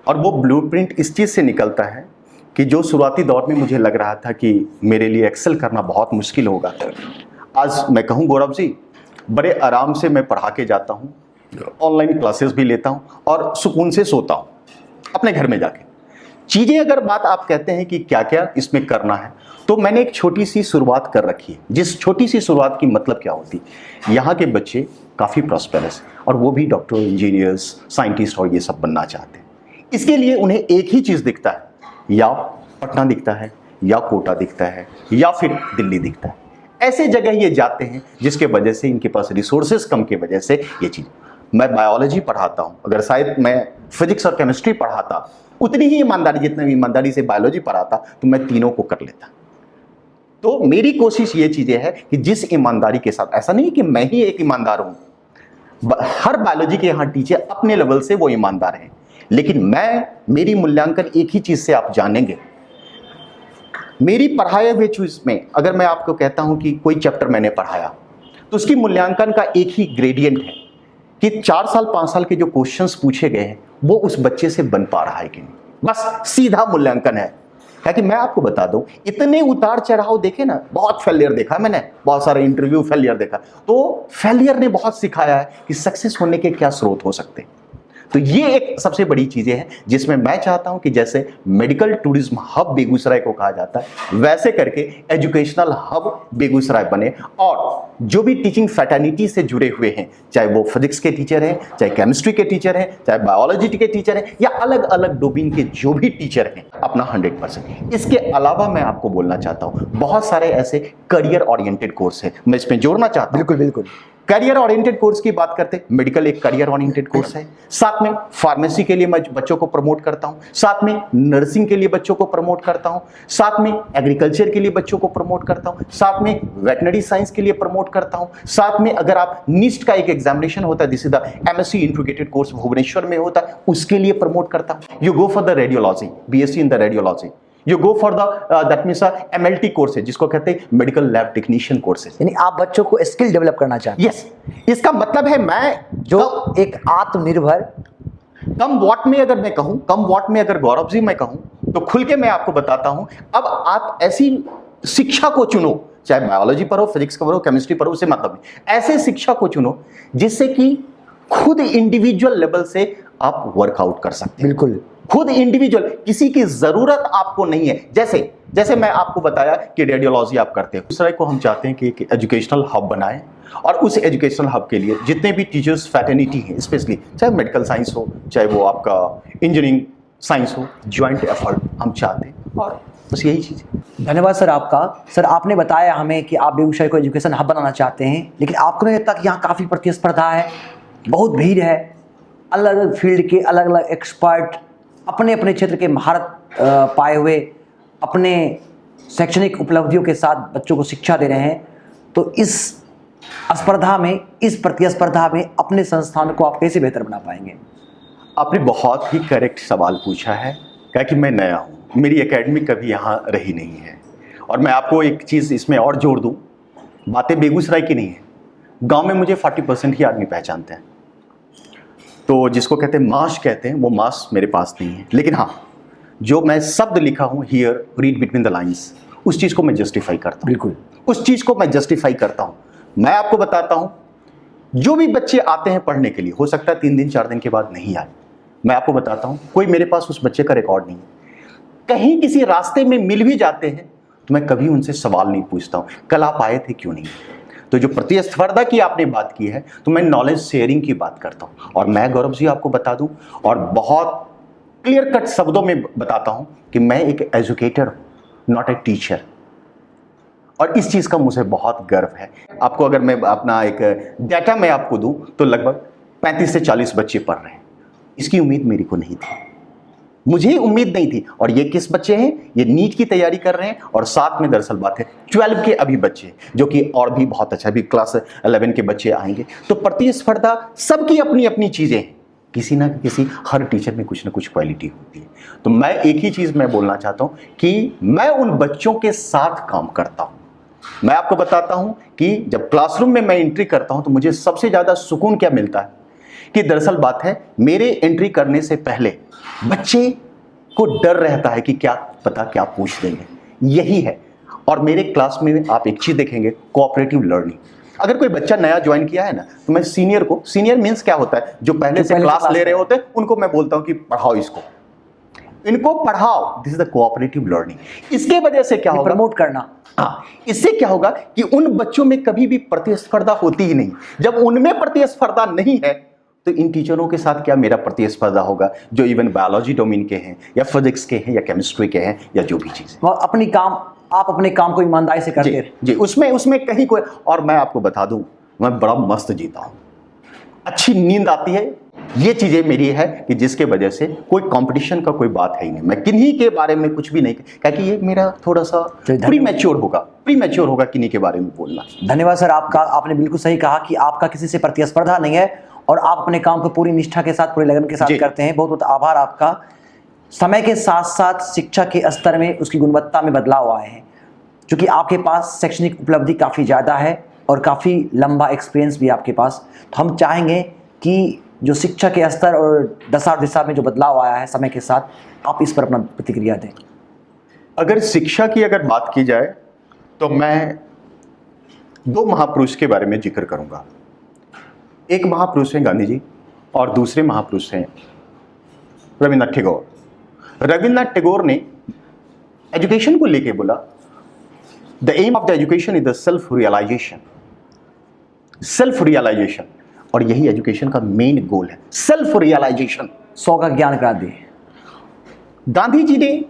और वो ब्लूप्रिंट इस चीज़ से निकलता है कि जो शुरुआती दौर में मुझे लग रहा था कि मेरे लिए एक्सेल करना बहुत मुश्किल होगा, आज मैं कहूँ गौरव जी, बड़े आराम से मैं पढ़ा के जाता हूँ, ऑनलाइन क्लासेस भी लेता हूँ और सुकून से सोता हूँ अपने घर में जाके। चीज़ें अगर बात आप कहते हैं कि क्या क्या इसमें करना है, तो मैंने एक छोटी सी शुरुआत कर रखी है। जिस छोटी सी शुरुआत की मतलब क्या होती, यहाँ के बच्चे काफ़ी प्रॉस्पेरस और वो भी डॉक्टर, इंजीनियर्स, साइंटिस्ट और ये सब बनना चाहते हैं। इसके लिए उन्हें एक ही चीज़ दिखता है, या पटना दिखता है, या कोटा दिखता है, या फिर दिल्ली दिखता है। ऐसे जगह ये जाते हैं जिसके वजह से इनके पास रिसोर्सेज कम की वजह से ये चीज़। मैं बायोलॉजी पढ़ाता हूँ, अगर शायद मैं फिजिक्स और केमिस्ट्री पढ़ाता उतनी ही ईमानदारी, जितनी ईमानदारी से बायोलॉजी पढ़ाता, तो मैं तीनों को कर लेता। तो मेरी कोशिश ये चीज़ें है कि जिस ईमानदारी के साथ, ऐसा नहीं कि मैं ही एक ईमानदार हूँ, हर बायोलॉजी के यहाँ टीचर अपने लेवल से वो ईमानदार हैं, लेकिन मेरी मूल्यांकन एक ही चीज़ से आप जानेंगे। मेरी पढ़ाए हुए चीज़ में अगर मैं आपको कहता हूँ कि कोई चैप्टर मैंने पढ़ाया, तो उसकी मूल्यांकन का एक ही ग्रेडियंट है कि 4 साल 5 साल के जो क्वेश्चंस पूछे गए हैं वो उस बच्चे से बन पा रहा है कि नहीं, बस सीधा मूल्यांकन है। क्योंकि मैं आपको बता दूं, इतने उतार चढ़ाव देखे ना, बहुत फेलियर देखा मैंने, बहुत सारे इंटरव्यू फेलियर देखा, तो फेलियर ने बहुत सिखाया है कि सक्सेस होने के क्या स्रोत हो सकते हैं। तो ये एक सबसे बड़ी चीज़ें हैं जिसमें मैं चाहता हूं कि जैसे मेडिकल टूरिज्म हब बेगूसराय को कहा जाता है, वैसे करके एजुकेशनल हब बेगूसराय बने, और जो भी टीचिंग फैटर्निटी से जुड़े हुए हैं, चाहे वो फिजिक्स के टीचर हैं, चाहे केमिस्ट्री के टीचर हैं, चाहे बायोलॉजी के टीचर हैं, या अलग अलग डोमेन के जो भी टीचर हैं, अपना 100%। इसके अलावा मैं आपको बोलना चाहता हूँ, बहुत सारे ऐसे करियर ओरिएंटेड कोर्स हैं, मैं इसमें जोड़ना चाहता हूँ। बिल्कुल। करियर ओरिएंटेड कोर्स की बात करते, मेडिकल एक करियर ओरिएंटेड कोर्स है, साथ में फार्मेसी के लिए मैं बच्चों को प्रमोट करता हूं, साथ में नर्सिंग के लिए बच्चों को प्रमोट करता हूं, साथ में एग्रीकल्चर के लिए बच्चों को प्रमोट करता हूं, साथ में वेटनरी साइंस के लिए प्रमोट करता हूं, साथ में अगर आप निस्ट का एक एग्जामिनेशन होता है, this is the MSc integrated course Bhubaneswar में होता है, उसके लिए प्रमोट करता हूं। You go for the radiology, BSc in the radiology, you go for the that means MLT courses, जिसको कहते हैं मेडिकल लैब टेक्नीशियन कोर्सेज। यानी आप बच्चों को स्किल डेवलप करना चाहते हैं। यस, इसका मतलब है मैं जो एक आत्मनिर्भर, कम वॉट में अगर मैं कहूं, कम वॉट में अगर गौरव जी मैं कहूं, तो खुल के मैं आपको बताता हूं, अब आप ऐसी शिक्षा को चुनो, चाहे बायोलॉजी पर हो, फिजिक्स पर हो, केमिस्ट्री पर हो, उसे मतलब नहीं, ऐसे शिक्षा को चुनो जिससे कि खुद इंडिविजुअल लेवल से आप वर्कआउट कर सकते हैं। बिल्कुल, खुद इंडिविजुअल, किसी की जरूरत आपको नहीं है। जैसे मैं आपको बताया कि रेडियोलॉजी आप करते हैं, दूसरे को हम चाहते हैं कि एक एजुकेशनल हब बनाएं, और उस एजुकेशनल हब के लिए जितने भी टीचर्स फैटर्निटी हैं, स्पेशली चाहे मेडिकल साइंस हो, चाहे वो आपका इंजीनियरिंग साइंस हो, ज्वाइंट एफर्ट हम चाहते हैं, और बस यही चीज़ है। धन्यवाद सर आपका। सर आपने बताया हमें कि आप बेगूसराय को एजुकेशन हब बनाना चाहते हैं, लेकिन आपको नहीं लगता कि यहाँ काफ़ी प्रतिस्पर्धा है, बहुत भीड़ है, अलग अलग फील्ड के अलग अलग एक्सपर्ट अपने अपने क्षेत्र के महारत पाए हुए अपने शैक्षणिक उपलब्धियों के साथ बच्चों को शिक्षा दे रहे हैं, तो इस स्पर्धा में, इस प्रतिस्पर्धा में अपने संस्थान को आप कैसे बेहतर बना पाएंगे? आपने बहुत ही करेक्ट सवाल पूछा है, क्या कि मैं नया हूँ, मेरी एकेडमी कभी यहाँ रही नहीं है, और मैं आपको एक चीज़ इसमें और जोड़ दूँ, बातें बेगूसराय की नहीं है, गांव में मुझे 40% ही आदमी पहचानते हैं, तो जिसको कहते हैं मास कहते हैं, वो मास मेरे पास नहीं है। लेकिन हाँ, जो मैं शब्द लिखा हूँ, here read between the lines, उस चीज़ को मैं जस्टिफाई करता हूँ। बिल्कुल, उस चीज़ को मैं जस्टिफाई करता हूँ। मैं आपको बताता हूँ, जो भी बच्चे आते हैं पढ़ने के लिए, हो सकता है 3 दिन 4 दिन के बाद नहीं आए, मैं आपको बताता हूँ, कोई मेरे पास उस बच्चे का रिकॉर्ड नहीं है। कहीं किसी रास्ते में मिल भी जाते हैं तो मैं कभी उनसे सवाल नहीं पूछता हूँ, कल आप आए थे क्यों नहीं। तो जो प्रतिस्पर्धा की आपने बात की है, तो मैं नॉलेज शेयरिंग की बात करता हूँ, और मैं गौरव जी आपको बता दूँ, और बहुत क्लियर कट शब्दों में बताता हूँ कि मैं एक एजुकेटर हूँ, नॉट ए टीचर, और इस चीज़ का मुझे बहुत गर्व है। आपको अगर मैं अपना एक डाटा मैं आपको दूँ, तो लगभग 35 से 40 बच्चे पढ़ रहे हैं। इसकी उम्मीद मेरी को नहीं थी, मुझे उम्मीद नहीं थी। और ये किस बच्चे हैं? ये नीट की तैयारी कर रहे हैं, और साथ में दरअसल बात है 12 के अभी बच्चे, जो कि और भी बहुत अच्छा, अभी क्लास 11 के बच्चे आएंगे। तो प्रतिस्पर्धा सबकी अपनी अपनी चीज़ें हैं, किसी ना किसी, हर टीचर में कुछ ना कुछ क्वालिटी होती है। तो मैं एक ही चीज़ मैं बोलना चाहता हूँ कि मैं उन बच्चों के साथ काम करता हूँ। मैं आपको बताता हूँ कि जब क्लासरूम में मैं एंट्री करता हूँ, तो मुझे सबसे ज़्यादा सुकून क्या मिलता है कि दरअसल बात है, मेरे एंट्री करने से पहले बच्चे को डर रहता है कि क्या पता क्या पूछ देंगे, यही है। और मेरे क्लास में आप एक चीज़ देखेंगे, कोऑपरेटिव लर्निंग। अगर कोई बच्चा नया ज्वाइन किया है ना, तो मैं सीनियर को, सीनियर मीन्स क्या होता है, जो पहले से क्लास ले रहे होते हैं, उनको मैं बोलता हूँ कि पढ़ाओ इसको, इनको पढ़ाओ, this is the cooperative learning. इसके वजह से क्या होगा, प्रमोट करना। हाँ, इससे क्या होगा कि उन बच्चों में कभी भी प्रतिस्पर्धा होती ही नहीं। जब उनमें प्रतिस्पर्धा नहीं है, तो इन टीचरों के साथ क्या मेरा प्रतिस्पर्धा होगा, जो इवन बायोलॉजी डोमेन के हैं, या फिजिक्स के हैं, या केमिस्ट्री के हैं, या जो भी चीज़ है। आप अपने काम को ईमानदारी से करते हैं जी, उसमें कहीं कोई, और मैं आपको बता दूं, मैं बड़ा मस्त जीता हूं, अच्छी नींद आती है, ये चीज़ें मेरी है कि जिसके वजह से कोई कंपटीशन का कोई बात है ही नहीं। मैं किन्हीं के बारे में कुछ भी नहीं, क्योंकि ये मेरा थोड़ा सा प्री मैच्योर होगा किन्हीं के बारे में बोलना। धन्यवाद सर आपका। आपने बिल्कुल सही कहा कि आपका किसी से प्रतिस्पर्धा नहीं है, और आप अपने काम को पूरी निष्ठा के साथ, पूरी लगन के साथ करते हैं। बहुत बहुत आभार आपका। समय के साथ साथ शिक्षा के स्तर में, उसकी गुणवत्ता में बदलाव आए हैं, क्योंकि आपके पास शैक्षणिक उपलब्धि काफ़ी ज़्यादा है और काफ़ी लंबा एक्सपीरियंस भी आपके पास। तो हम चाहेंगे कि जो शिक्षा के स्तर और दशा दिशा में जो बदलाव आया है समय के साथ, आप इस पर अपना प्रतिक्रिया दें। अगर शिक्षा की अगर बात की जाए, तो मैं 2 महापुरुष के बारे में जिक्र करूंगा। एक महापुरुष हैं गांधी जी, और दूसरे महापुरुष हैं रविन्द्रनाथ टैगोर। रविन्द्रनाथ टैगोर ने एजुकेशन को लेके बोला, the aim of the education is the self realisation. और यही एजुकेशन का मेन गोल है, सेल्फ रियलाइजेशन। 100 का ज्ञान करा दिए। गांधी जी ने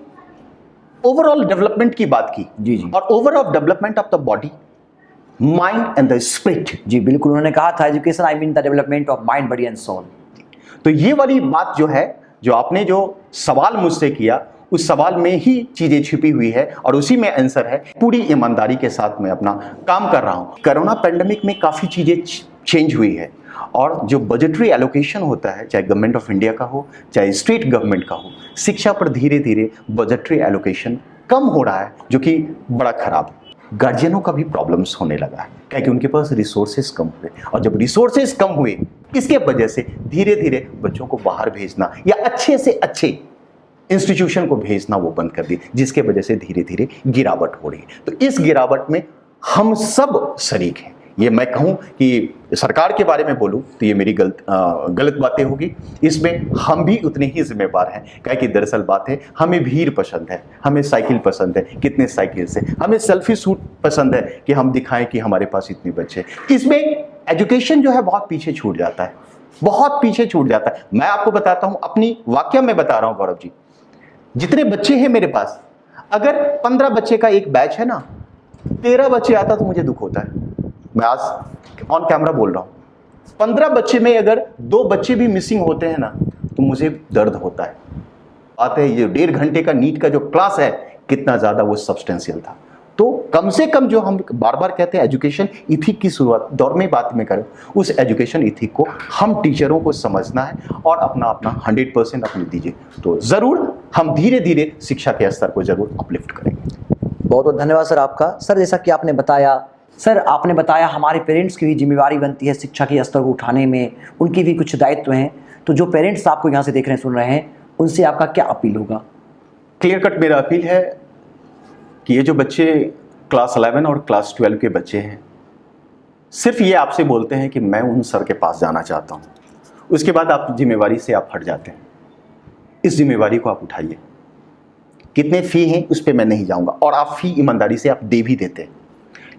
ओवरऑल डेवलपमेंट की बात की, जी, और overall development of the body, mind and the spirit. जी बिल्कुल, उन्होंने कहा था education I mean the development of mind, body and soul. तो ये वाली बात जो है, जो आपने जो सवाल मुझसे किया, उस सवाल में ही चीजें छिपी हुई है, और उसी में आंसर है। पूरी ईमानदारी के साथ मैं अपना काम कर रहा हूं। कोरोना पैंडेमिक में काफी चीजें चेंज हुई है, और जो बजटरी एलोकेशन होता है, चाहे गवर्नमेंट ऑफ इंडिया का हो चाहे स्टेट गवर्नमेंट का हो, शिक्षा पर धीरे धीरे बजटरी एलोकेशन कम हो रहा है, जो कि बड़ा खराब है। गार्जियनों का भी प्रॉब्लम्स होने लगा है, क्योंकि उनके पास रिसोर्सेज कम हुए, और जब रिसोर्सेज कम हुए इसके वजह से धीरे धीरे बच्चों को बाहर भेजना या अच्छे से अच्छे इंस्टीट्यूशन को भेजना वो बंद कर दी, जिसके वजह से धीरे धीरे गिरावट हो रही है। तो इस गिरावट में हम सब शरीक हैं। ये मैं कहूँ कि सरकार के बारे में बोलूँ तो ये मेरी गलत बातें होगी। इसमें हम भी उतने ही जिम्मेवार हैं, क्योंकि दरअसल बात है, हमें भीड़ पसंद है, हमें साइकिल पसंद है, कितने साइकिल से, हमें सेल्फी शूट पसंद है कि हम दिखाएं कि हमारे पास इतने बच्चे। इसमें एजुकेशन जो है बहुत पीछे छूट जाता है, बहुत पीछे छूट जाता है। मैं आपको बताता हूँ, अपनी वाकया में बता रहा हूँ गौरव जी, जितने बच्चे हैं मेरे पास, अगर 15 बच्चे का एक बैच है ना, 13 बच्चे आता तो मुझे दुख होता है। मैं आज ऑन कैमरा बोल रहा हूं, 15 बच्चे में अगर 2 बच्चे भी मिसिंग होते हैं ना तो मुझे दर्द होता है। बात है ये 1.5 घंटे का नीट का जो क्लास है, कितना ज्यादा वो सब्सटेंशियल था। तो कम से कम जो हम बार बार कहते हैं एजुकेशन इथिक की शुरुआत दौर में बात में करें, उस एजुकेशन इथिक को हम टीचरों को समझना है और अपना 100% अपने दीजिए, तो जरूर हम धीरे धीरे शिक्षा के स्तर को जरूर अपलिफ्ट करेंगे। बहुत बहुत धन्यवाद सर आपका। सर जैसा कि आपने बताया हमारे पेरेंट्स की भी जिम्मेवारी बनती है शिक्षा के स्तर को उठाने में, उनकी भी कुछ दायित्व हैं। तो जो पेरेंट्स आपको यहाँ से देख रहे हैं, सुन रहे हैं, उनसे आपका क्या अपील होगा? क्लियर कट मेरा अपील है कि ये जो बच्चे क्लास 11 और क्लास 12 के बच्चे हैं, सिर्फ ये आपसे बोलते हैं कि मैं उन सर के पास जाना चाहता हूँ, उसके बाद आप जिम्मेवारी से आप हट जाते हैं। इस जिम्मेवारी को आप उठाइए। कितने फ़ी हैं उस पर मैं नहीं जाऊँगा, और आप फ़ी ईमानदारी से आप दे भी देते हैं,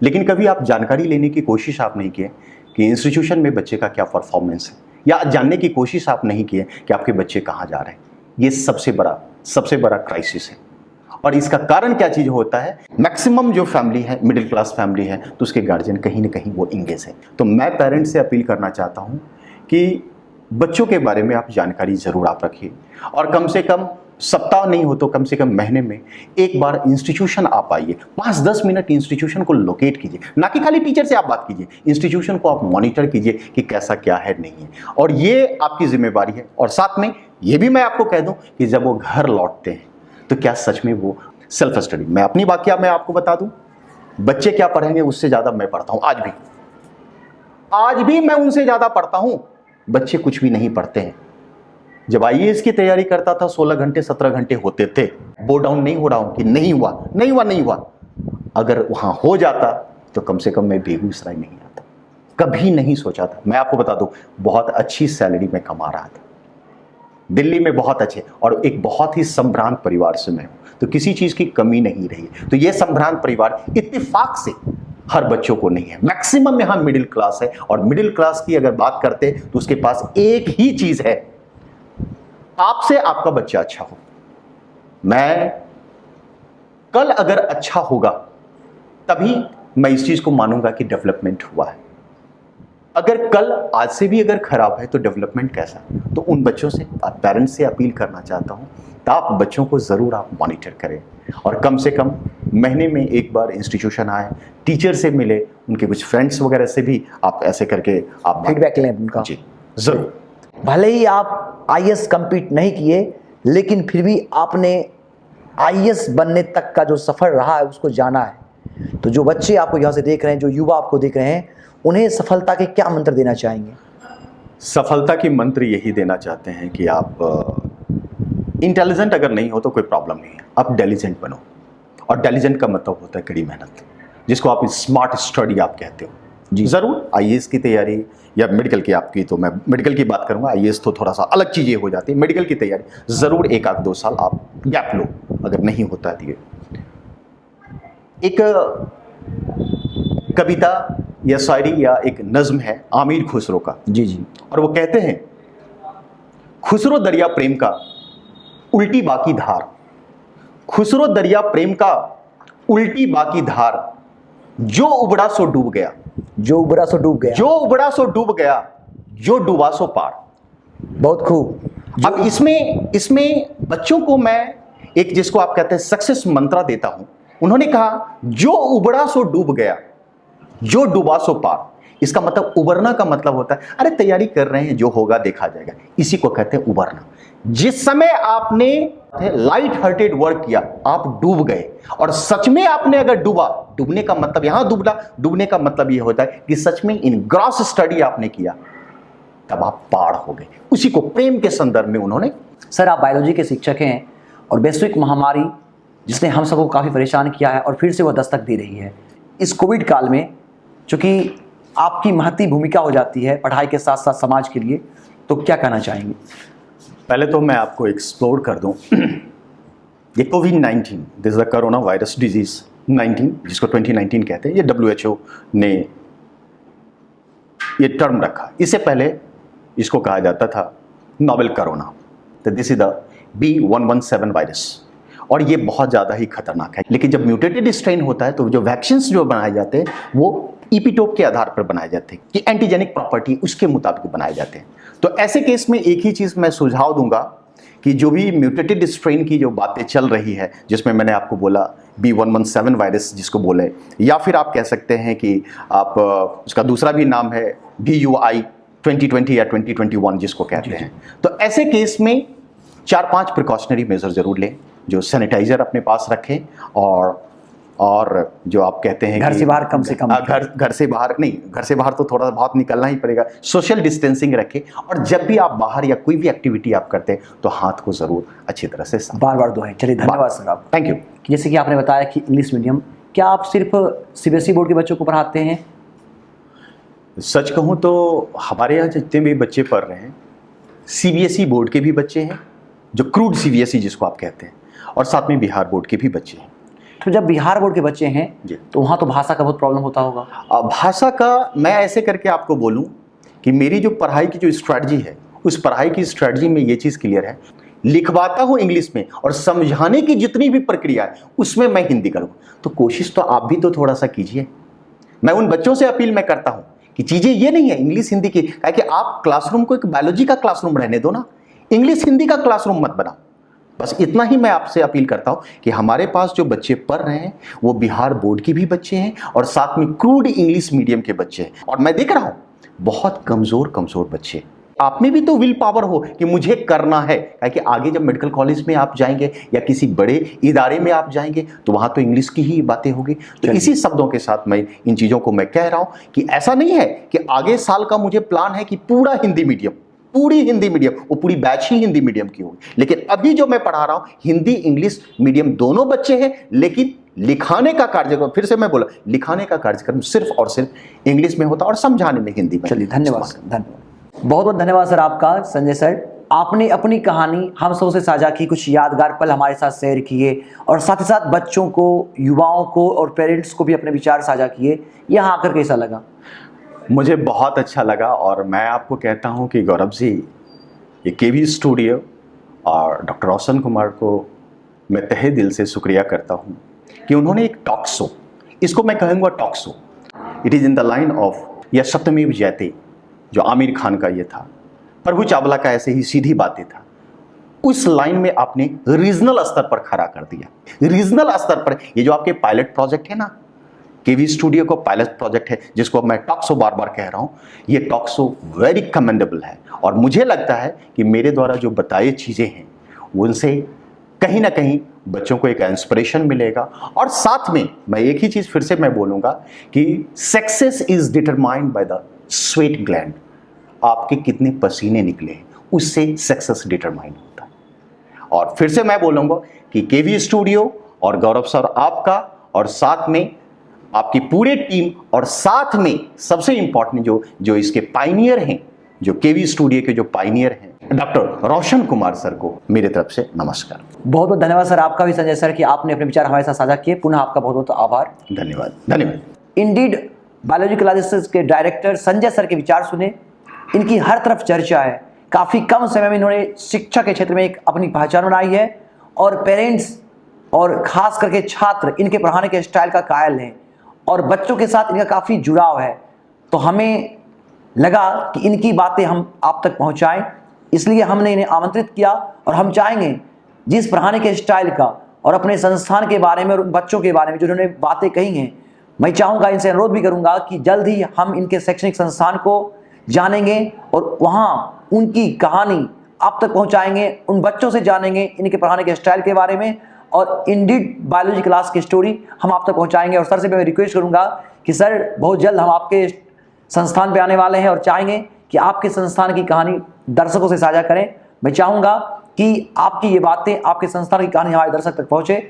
लेकिन कभी आप जानकारी लेने की कोशिश आप नहीं किए कि इंस्टीट्यूशन में बच्चे का क्या परफॉर्मेंस है, या जानने की कोशिश आप नहीं किए कि आपके बच्चे कहाँ जा रहे हैं। ये सबसे बड़ा क्राइसिस है। और इसका कारण क्या चीज़ होता है, मैक्सिमम जो फैमिली है, मिडिल क्लास फैमिली है, तो उसके गार्जियन कहीं ना कहीं वो इंगेज है। तो मैं पेरेंट्स से अपील करना चाहता हूँ कि बच्चों के बारे में आप जानकारी ज़रूर आप रखिए, और कम से कम सप्ताह नहीं हो तो कम से कम महीने में एक बार इंस्टीट्यूशन आप आइए, 5-10 मिनट इंस्टीट्यूशन को लोकेट कीजिए। ना कि खाली टीचर से आप बात कीजिए, इंस्टीट्यूशन को आप मॉनिटर कीजिए कि कैसा क्या है नहीं है, और ये आपकी जिम्मेवारी है। और साथ में ये भी मैं आपको कह दूं कि जब वो घर लौटते हैं तो क्या सच में वो सेल्फ स्टडी, मैं अपनी वाकया में आपको बता दूं, बच्चे क्या पढ़ेंगे उससे ज़्यादा मैं पढ़ता हूँ। आज भी मैं उनसे ज़्यादा पढ़ता हूँ। बच्चे कुछ भी नहीं पढ़ते हैं। जब IAS की तैयारी करता था 16 घंटे 17 घंटे होते थे। बोर्ड डाउन नहीं हो रहा हूँ कि नहीं हुआ। अगर वहाँ हो जाता तो कम से कम मैं बेगूसराय नहीं आता, कभी नहीं सोचा था। मैं आपको बता दूं, बहुत अच्छी सैलरी में कमा रहा था दिल्ली में, बहुत अच्छे, और एक बहुत ही संभ्रांत परिवार से मैं हूँ, तो किसी चीज़ की कमी नहीं रही है। तो ये संभ्रांत परिवार इत्तेफाक से हर बच्चों को नहीं है, मैक्सिमम यहाँ मिडिल क्लास है, और मिडिल क्लास की अगर बात करते हैं तो उसके पास एक ही चीज़ है, आपसे आपका बच्चा अच्छा हो। मैं कल अगर अच्छा होगा तभी मैं इस चीज को मानूंगा कि डेवलपमेंट हुआ है। अगर कल आज से भी अगर खराब है तो डेवलपमेंट कैसा? तो उन बच्चों से, पेरेंट्स से अपील करना चाहता हूं, तो आप बच्चों को जरूर आप मॉनिटर करें, और कम से कम महीने में एक बार इंस्टीट्यूशन आए, टीचर से मिले, उनके कुछ फ्रेंड्स वगैरह से भी आप ऐसे करके आप फीडबैक लें उनका। जी जरूर। भले ही आप IAS कंप्लीट नहीं किए, लेकिन फिर भी आपने IAS बनने तक का जो सफ़र रहा है उसको जाना है। तो जो बच्चे आपको यहाँ से देख रहे हैं, जो युवा आपको देख रहे हैं, उन्हें सफलता के क्या मंत्र देना चाहेंगे? सफलता की मंत्र यही देना चाहते हैं कि आप इंटेलिजेंट अगर नहीं हो तो कोई प्रॉब्लम नहीं है, आप डेलिजेंट बनो। और डेलिजेंट का मतलब होता है कड़ी मेहनत, जिसको आप स्मार्ट स्टडी आप कहते हो। जी जरूर, IAS की तैयारी या मेडिकल की आपकी, तो मैं मेडिकल की बात करूंगा, IAS तो थोड़ा सा अलग चीज़ें हो जाती है। मेडिकल की तैयारी ज़रूर 1-2 साल आप गैप लो, अगर नहीं होता है। एक कविता या शायरी या एक नज्म है आमिर खुसरो का, जी, और वो कहते हैं, खुसरो दरिया प्रेम का उल्टी बाकी धार, खुसरो दरिया प्रेम का उल्टी बाकी धार, जो उबड़ा सो डूब गया, जो उबड़ा सो डूब गया, जो उबड़ा सो डूब गया, जो डूबा सो पार। बहुत खूब। अब इसमें बच्चों को मैं एक, जिसको आप कहते हैं सक्सेस मंत्रा देता हूं। उन्होंने कहा, जो उबड़ा सो डूब गया, जो डूबा सो पार। इसका मतलब उबरना का मतलब होता है अरे तैयारी कर रहे हैं, जो होगा देखा जाएगा, इसी को कहते हैं उबरना। जिस समय आपने लाइट हार्टेड वर्क किया, आप डूब गए, और सच में आपने अगर डूबा, डूबने का मतलब यहां डूबने का मतलब यह होता है कि सच में इन ग्रॉस स्टडी आपने किया, तब आप पार हो गए। उसी को प्रेम के संदर्भ में उन्होंने। सर, आप बायोलॉजी के शिक्षक हैं और वैश्विक महामारी जिसने हम सबको काफ़ी परेशान किया है और फिर से वह दस्तक दे रही है, इस कोविड काल में चूँकि आपकी महती भूमिका हो जाती है पढ़ाई के साथ साथ समाज के लिए, तो क्या कहना चाहेंगे? पहले तो मैं आपको एक्सप्लोर कर दूं, ये कोविड-19, this is the corona virus disease 19, जिसको 2019 कहते हैं, ये WHO ने ये टर्म रखा। इससे पहले इसको कहा जाता था नोवेल कोरोना, तो this is the B117 virus, और ये बहुत ज़्यादा ही खतरनाक है। लेकिन जब म्यूटेटेड स्ट्रेन होता है तो जो वैक्सीन्स जो बनाए जाते हैं वो इपीटोप के आधार पर बनाए जाते हैं कि एंटीजेनिक प्रॉपर्टी उसके मुताबिक बनाए जाते हैं। तो ऐसे केस में एक ही चीज़ मैं सुझाव दूंगा कि जो भी म्यूटेटेड स्ट्रेन की जो बातें चल रही है, जिसमें मैंने आपको बोला B117 वायरस जिसको बोले, या फिर आप कह सकते हैं कि आप उसका दूसरा भी नाम है BUI 2020 या 2021 जिसको कहते हैं। तो ऐसे केस में 4-5 प्रिकॉशनरी मेजर जरूर लें, जो सैनिटाइजर अपने पास रखें, और जो आप कहते हैं घर से बाहर कम से कम, घर से बाहर नहीं, घर से बाहर तो थोड़ा बहुत निकलना ही पड़ेगा, सोशल डिस्टेंसिंग रखें, और जब भी आप बाहर या कोई भी एक्टिविटी आप करते हैं तो हाथ को जरूर अच्छी तरह से बार बार धोएं। चलिए, धन्यवाद सर आप। Thank you. जैसे कि आपने बताया कि इंग्लिश मीडियम, क्या आप सिर्फ CBSE बोर्ड के बच्चों को पढ़ाते हैं? सच कहूँ तो हमारे यहाँ जितने भी बच्चे पढ़ रहे हैं CBSE बोर्ड के भी बच्चे हैं, जो क्रूड CBSE जिसको आप कहते हैं, और साथ में बिहार बोर्ड के भी बच्चे हैं। तो जब बिहार बोर्ड के बच्चे हैं तो वहाँ तो भाषा का बहुत प्रॉब्लम होता होगा। भाषा का मैं ऐसे करके आपको बोलूँ कि मेरी जो पढ़ाई की जो स्ट्रैटेजी है, उस पढ़ाई की स्ट्रैटेजी में ये चीज़ क्लियर है, लिखवाता हूँ इंग्लिश में, और समझाने की जितनी भी प्रक्रिया है उसमें मैं हिंदी करूँ। तो कोशिश तो आप भी तो थोड़ा सा कीजिए। मैं उन बच्चों से अपील मैं करता हूँ कि चीज़ें ये नहीं है इंग्लिश हिंदी की, कि आप क्लासरूम को एक बायोलॉजी का क्लासरूम रहने दो ना, इंग्लिश हिंदी का क्लासरूम मत बनाओ। बस इतना ही मैं आपसे अपील करता हूं कि हमारे पास जो बच्चे पढ़ रहे हैं वो बिहार बोर्ड के भी बच्चे हैं और साथ में क्रूड इंग्लिश मीडियम के बच्चे हैं, और मैं देख रहा हूं बहुत कमजोर बच्चे। आप में भी तो विल पावर हो कि मुझे करना है, क्योंकि आगे जब मेडिकल कॉलेज में आप जाएंगे या किसी बड़े इदारे में आप जाएंगे तो वहां तो इंग्लिश की ही बातें होगी। तो इसी शब्दों के साथ मैं इन चीज़ों को मैं कह रहा हूं कि ऐसा नहीं है कि आगे साल का मुझे प्लान है कि पूरा हिंदी मीडियम, पूरी हिंदी मीडियम, वो पूरी बैच ही हिंदी मीडियम की होगी। लेकिन अभी जो मैं पढ़ा रहा हूं हिंदी इंग्लिश मीडियम दोनों बच्चे हैं, लेकिन लिखाने का कार्यक्रम, फिर से मैं बोला, लिखाने का कार्यक्रम सिर्फ और सिर्फ इंग्लिश में होता और समझाने में हिंदी में। चलिए, धन्यवाद। बहुत बहुत धन्यवाद सर आपका। संजय सर, आपने अपनी कहानी हम सबसे साझा की, कुछ यादगार पल हमारे साथ शेयर किए, और साथ ही साथ बच्चों को, युवाओं को और पेरेंट्स को भी अपने विचार साझा किए। यहाँ आकर कैसा लगा? मुझे बहुत अच्छा लगा, और मैं आपको कहता हूं कि गौरव जी, ये केवी स्टूडियो और डॉक्टर रोशन कुमार को मैं तहे दिल से शुक्रिया करता हूं कि उन्होंने एक टॉक शो, इसको मैं कहूँगा talk show, it is in the line of या सत्यमेव जयते, जो आमिर खान का ये था, प्रभु चावला का ऐसे ही सीधी बातें था, उस लाइन में आपने रीजनल स्तर पर खड़ा कर दिया। रीजनल स्तर पर ये जो आपके पायलट प्रोजेक्ट है ना, केवी स्टूडियो को पायलट प्रोजेक्ट है, जिसको मैं टॉक शो बार बार कह रहा हूं, ये टॉक शो वेरी कमेंडेबल है, और मुझे लगता है कि मेरे द्वारा जो बताई चीज़ें हैं उनसे कहीं ना कहीं बच्चों को एक इंस्पिरेशन मिलेगा। और साथ में मैं एक ही चीज़ फिर से मैं बोलूँगा कि success is determined by the sweat gland, आपके कितने पसीने निकले हैं उससे सक्सेस डिटरमाइन होता है। और फिर से मैं बोलूँगा कि केवी स्टूडियो और गौरव सर आपका, और साथ में आपकी पूरे टीम, और साथ में सबसे इंपॉर्टेंट जो इसके पाइनियर हैं, जो केवी स्टूडियो के जो पाइनियर हैं, डॉक्टर रोशन कुमार सर को मेरे तरफ से नमस्कार। बहुत बहुत धन्यवाद सर आपका भी, संजय सर, कि आपने अपने विचार हमारे साथ साझा किए। पुनः आपका बहुत बहुत आभार। धन्यवाद। इंडीड बायोलॉजी क्लासेस के डायरेक्टर संजय सर के विचार सुने, इनकी हर तरफ चर्चा है। काफ़ी कम समय में इन्होंने शिक्षा के क्षेत्र में एक अपनी पहचान बनाई है, और पेरेंट्स और खास करके छात्र इनके पढ़ाने के स्टाइल का कायल हैं, और बच्चों के साथ इनका काफ़ी जुड़ाव है। तो हमें लगा कि इनकी बातें हम आप तक पहुंचाएं, इसलिए हमने इन्हें आमंत्रित किया, और हम चाहेंगे जिस पढ़ाने के स्टाइल का और अपने संस्थान के बारे में और उन बच्चों के बारे में जो उन्होंने बातें कही हैं, मैं चाहूँगा, इनसे अनुरोध भी करूँगा कि जल्द ही हम इनके शैक्षणिक संस्थान को जानेंगे और वहाँ उनकी कहानी आप तक पहुँचाएंगे, उन बच्चों से जानेंगे इनके पढ़ाने के स्टाइल के बारे में, और इंडीड बायोलॉजी क्लास की स्टोरी हम आप तक पहुँचाएंगे। और सर से मैं रिक्वेस्ट करूँगा कि सर बहुत जल्द हम आपके संस्थान पे आने वाले हैं और चाहेंगे कि आपके संस्थान की कहानी दर्शकों से साझा करें। मैं चाहूँगा कि आपकी ये बातें, आपके संस्थान की कहानी हमारे दर्शक तक पहुँचे।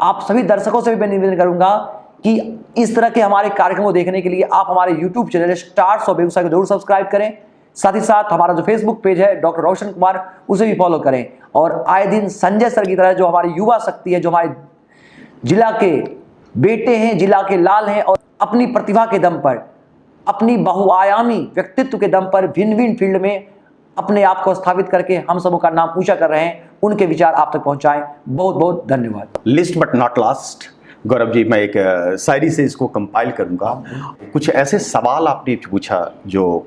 आप सभी दर्शकों से भी मैं निवेदन करूँगा कि इस तरह के हमारे कार्यक्रम को देखने के लिए आप हमारे YouTube channel stars of Begusarai को जरूर सब्सक्राइब करें। साथ ही साथ हमारा जो फेसबुक पेज है डॉक्टर रोशन कुमार, उसे भी फॉलो करें। और आए दिन संजय सर की तरह जो हमारी युवा शक्ति है, जो हमारे जिला के बेटे हैं, जिला के लाल हैं, और अपनी प्रतिभा के दम पर, अपनी बहुआयामी व्यक्तित्व के दम पर भिन्न भिन्न फील्ड में अपने आप को स्थापित करके हम सबों का नाम ऊंचा कर रहे हैं, उनके विचार आप तक पहुंचाएं। बहुत बहुत धन्यवाद। List but not last, Gaurav ji, मैं एक शायरी से इसको कंपाइल करूंगा। कुछ ऐसे सवाल आपने पूछा जो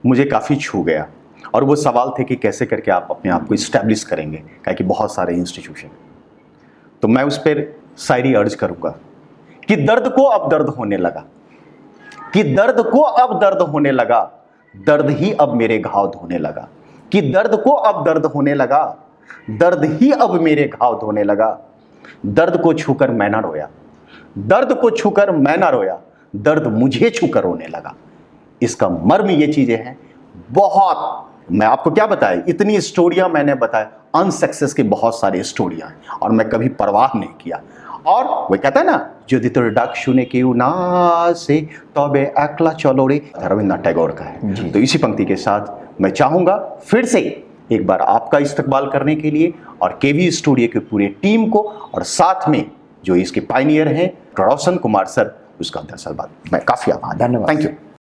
मुझे काफ़ी छू गया, और वो सवाल थे कि कैसे करके आप अपने आप को इस्टेब्लिश करेंगे, क्या कि बहुत सारे इंस्टीट्यूशन। तो मैं उस पर शायरी अर्ज करूंगा कि दर्द को अब दर्द होने लगा, कि दर्द को अब दर्द होने लगा, दर्द ही अब मेरे घाव धोने लगा, कि दर्द को अब दर्द होने लगा, दर्द ही अब मेरे घाव धोने लगा। दर्द को छूकर मैं ना रोया, दर्द को छूकर मैं ना रोया, दर्द मुझे छूकर रोने लगा। इसका मर्म ये चीजें हैं बहुत, मैं आपको क्या बताया, इतनी स्टोरियां मैंने बताया, अनसक्सेस की बहुत सारी स्टोरियां हैं, और मैं कभी परवाह नहीं किया। और वो कहता है ना, यदि तो डाक सुने क्यों ना से तबे एकला चलो रे, रविन्द्रनाथ टैगोर का है। तो इसी पंक्ति के साथ मैं चाहूंगा फिर से एक बार आपका इस्तकबाल करने के लिए, और केवी स्टूडियो की पूरी टीम को, और साथ में जो इसके पायनियर हैं रोशन कुमार सर, उसका दरअसल बात मैं काफी आभार। धन्यवाद। Thank you.